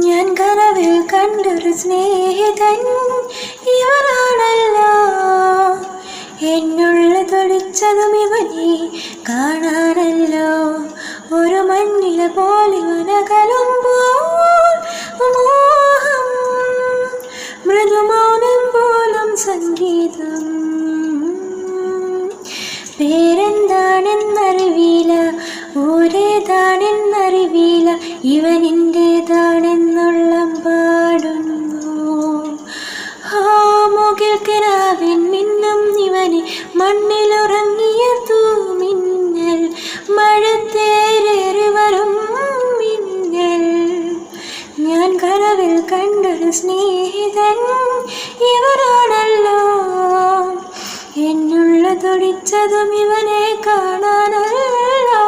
ഞാൻ കനവിൽ കണ്ടൊരു സ്നേഹിതൻ ഇവനാണല്ലോ. എന്നുള്ള തൊടിച്ചതും ഇവനെ കാണാനല്ലോ. ഒരു മഞ്ഞില പോലെ വനകലുമ്പോൾ മോഹം, മൃദുമൗനം പോലും സംഗീതം. പേരെന്താണെന്നറിവില്ല, ഊരേതാണെന്നറിവില്ല, ഇവനിൻ്റേതാണെന്നുള്ള പാടുന്നു. ആ മുകിൽ കിനാവിൻ മിന്നും ഇവന് മണ്ണിലുറങ്ങിയ തൂമിന്നൽ, മഴത്തേരേറി വരും മിന്നൽ. ഞാൻ കനവിൽ കണ്ടൊരു സ്നേഹിതൻ ഇവനാണല്ലോ. എന്നുള്ള തൊടിച്ചതും ഇവനെ കാണാനല്ലോ.